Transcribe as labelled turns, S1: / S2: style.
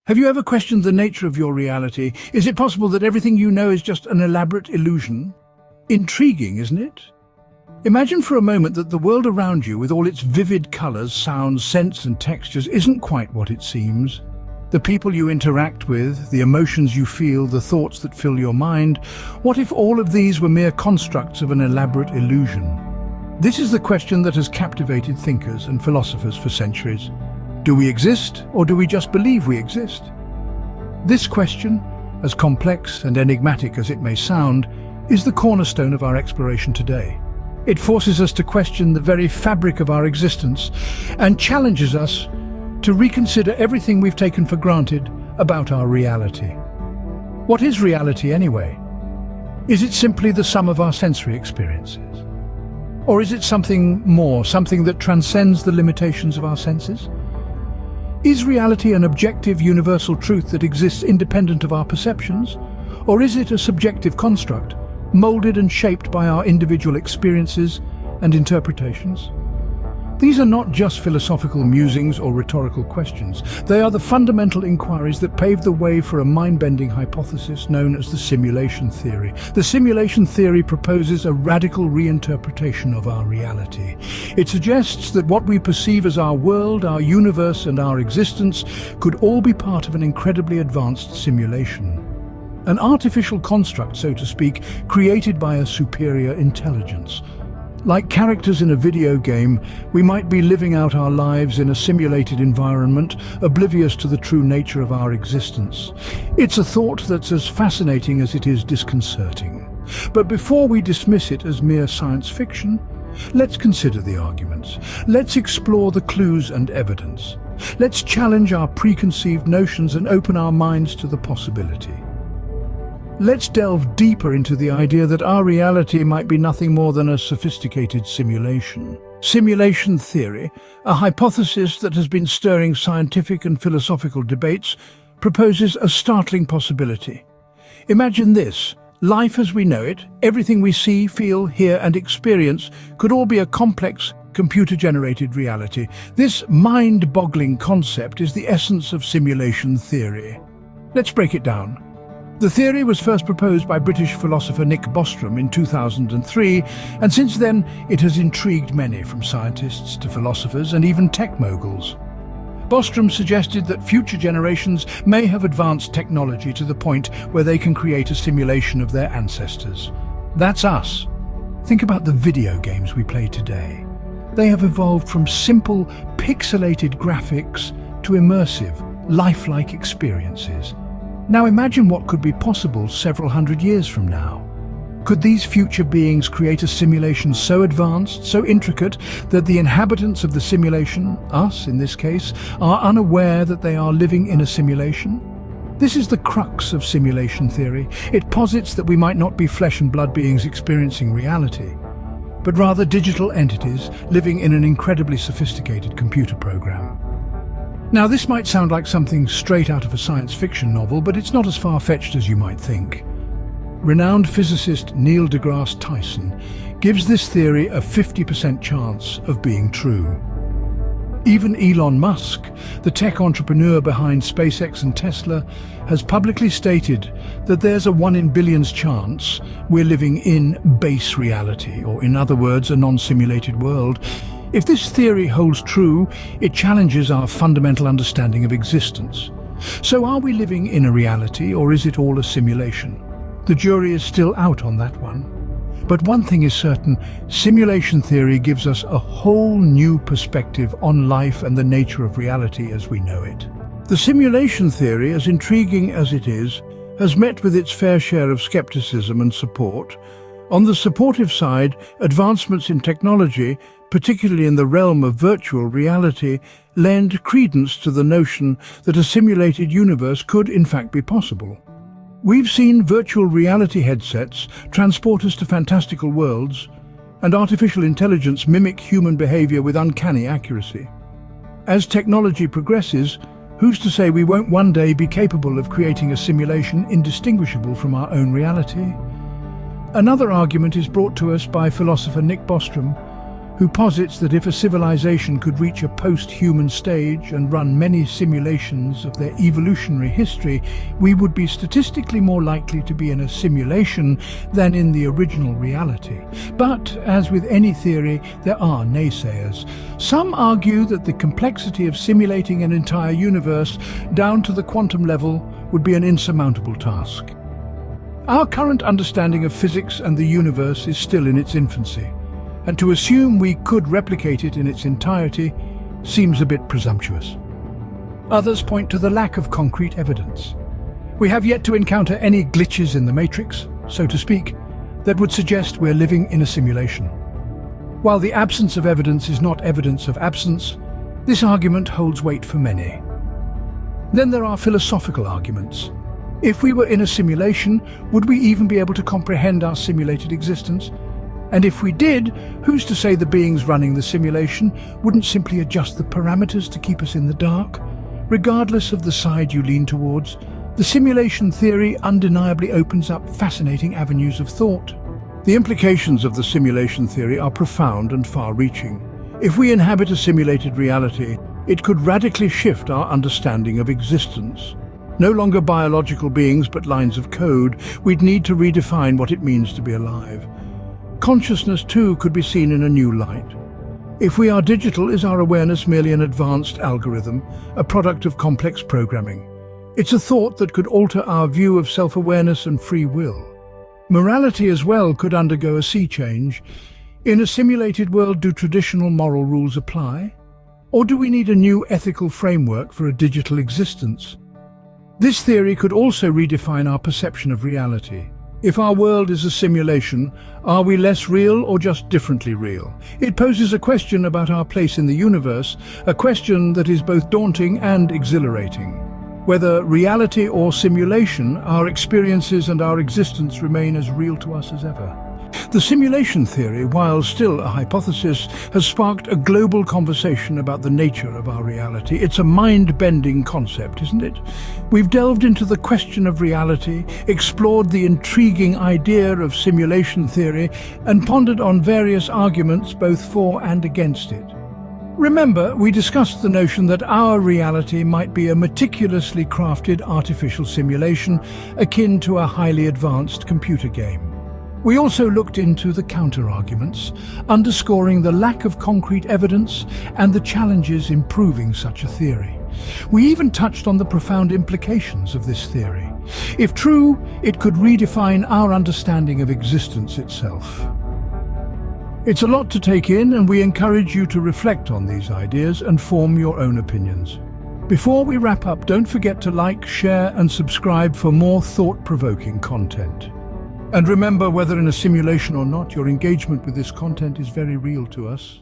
S1: Have you ever questioned the nature of your reality? Is it possible that everything you know is just an elaborate illusion? Intriguing, isn't it? Imagine for a moment that the world around you, with all its vivid colors, sounds, scents and textures, isn't quite what it seems. The people you interact with, the emotions you feel, the thoughts that fill your mind, what if all of these were mere constructs of an elaborate illusion? This is the question that has captivated thinkers and philosophers for centuries. Do we exist, or do we just believe we exist? This question, as complex and enigmatic as it may sound, is the cornerstone of our exploration today. It forces us to question the very fabric of our existence and challenges us to reconsider everything we've taken for granted about our reality. What is reality anyway? Is it simply the sum of our sensory experiences? Or is it something more, something that transcends the limitations of our senses? Is reality an objective, universal truth that exists independent of our perceptions? Or is it a subjective construct, molded and shaped by our individual experiences and interpretations? These are not just philosophical musings or rhetorical questions. They are the fundamental inquiries that pave the way for a mind-bending hypothesis known as the simulation theory. The simulation theory proposes a radical reinterpretation of our reality. It suggests that what we perceive as our world, our universe, and our existence could all be part of an incredibly advanced simulation. An artificial construct, so to speak, created by a superior intelligence. Like characters in a video game, we might be living out our lives in a simulated environment, oblivious to the true nature of our existence. It's a thought that's as fascinating as it is disconcerting. But before we dismiss it as mere science fiction, let's consider the arguments. Let's explore the clues and evidence. Let's challenge our preconceived notions and open our minds to the possibility. Let's delve deeper into the idea that our reality might be nothing more than a sophisticated simulation. Simulation theory, a hypothesis that has been stirring scientific and philosophical debates, proposes a startling possibility. Imagine this: life as we know it, everything we see, feel, hear and experience, could all be a complex, computer-generated reality. This mind-boggling concept is the essence of simulation theory. Let's break it down. The theory was first proposed by British philosopher Nick Bostrom in 2003, and since then it has intrigued many, from scientists to philosophers and even tech moguls. Bostrom suggested that future generations may have advanced technology to the point where they can create a simulation of their ancestors. That's us. Think about the video games we play today. They have evolved from simple, pixelated graphics to immersive, lifelike experiences. Now imagine what could be possible several hundred years from now. Could these future beings create a simulation so advanced, so intricate, that the inhabitants of the simulation, us in this case, are unaware that they are living in a simulation? This is the crux of simulation theory. It posits that we might not be flesh and blood beings experiencing reality, but rather digital entities living in an incredibly sophisticated computer program. Now, this might sound like something straight out of a science fiction novel, but it's not as far-fetched as you might think. Renowned physicist Neil deGrasse Tyson gives this theory a 50% chance of being true. Even Elon Musk, the tech entrepreneur behind SpaceX and Tesla, has publicly stated that there's a 1 in billions chance we're living in base reality, or in other words, a non-simulated world. If this theory holds true, it challenges our fundamental understanding of existence. So are we living in a reality, or is it all a simulation? The jury is still out on that one. But one thing is certain: simulation theory gives us a whole new perspective on life and the nature of reality as we know it. The simulation theory, as intriguing as it is, has met with its fair share of skepticism and support. On the supportive side, advancements in technology, particularly in the realm of virtual reality, lend credence to the notion that a simulated universe could in fact be possible. We've seen virtual reality headsets transport us to fantastical worlds, and artificial intelligence mimic human behavior with uncanny accuracy. As technology progresses, who's to say we won't one day be capable of creating a simulation indistinguishable from our own reality? Another argument is brought to us by philosopher Nick Bostrom, who posits that if a civilization could reach a post-human stage and run many simulations of their evolutionary history, we would be statistically more likely to be in a simulation than in the original reality. But, as with any theory, there are naysayers. Some argue that the complexity of simulating an entire universe down to the quantum level would be an insurmountable task. Our current understanding of physics and the universe is still in its infancy, and to assume we could replicate it in its entirety seems a bit presumptuous. Others point to the lack of concrete evidence. We have yet to encounter any glitches in the matrix, so to speak, that would suggest we're living in a simulation. While the absence of evidence is not evidence of absence, this argument holds weight for many. Then there are philosophical arguments. If we were in a simulation, would we even be able to comprehend our simulated existence? And if we did, who's to say the beings running the simulation wouldn't simply adjust the parameters to keep us in the dark? Regardless of the side you lean towards, the simulation theory undeniably opens up fascinating avenues of thought. The implications of the simulation theory are profound and far-reaching. If we inhabit a simulated reality, it could radically shift our understanding of existence. No longer biological beings but lines of code, we'd need to redefine what it means to be alive. Consciousness, too, could be seen in a new light. If we are digital, is our awareness merely an advanced algorithm, a product of complex programming? It's a thought that could alter our view of self-awareness and free will. Morality as well could undergo a sea change. In a simulated world, do traditional moral rules apply? Or do we need a new ethical framework for a digital existence? This theory could also redefine our perception of reality. If our world is a simulation, are we less real or just differently real? It poses a question about our place in the universe, a question that is both daunting and exhilarating. Whether reality or simulation, our experiences and our existence remain as real to us as ever. The simulation theory, while still a hypothesis, has sparked a global conversation about the nature of our reality. It's a mind-bending concept, isn't it? We've delved into the question of reality, explored the intriguing idea of simulation theory, and pondered on various arguments both for and against it. Remember, we discussed the notion that our reality might be a meticulously crafted artificial simulation akin to a highly advanced computer game. We also looked into the counter-arguments, underscoring the lack of concrete evidence and the challenges in proving such a theory. We even touched on the profound implications of this theory. If true, it could redefine our understanding of existence itself. It's a lot to take in, and we encourage you to reflect on these ideas and form your own opinions. Before we wrap up, don't forget to like, share, and subscribe for more thought-provoking content. And remember, whether in a simulation or not, your engagement with this content is very real to us.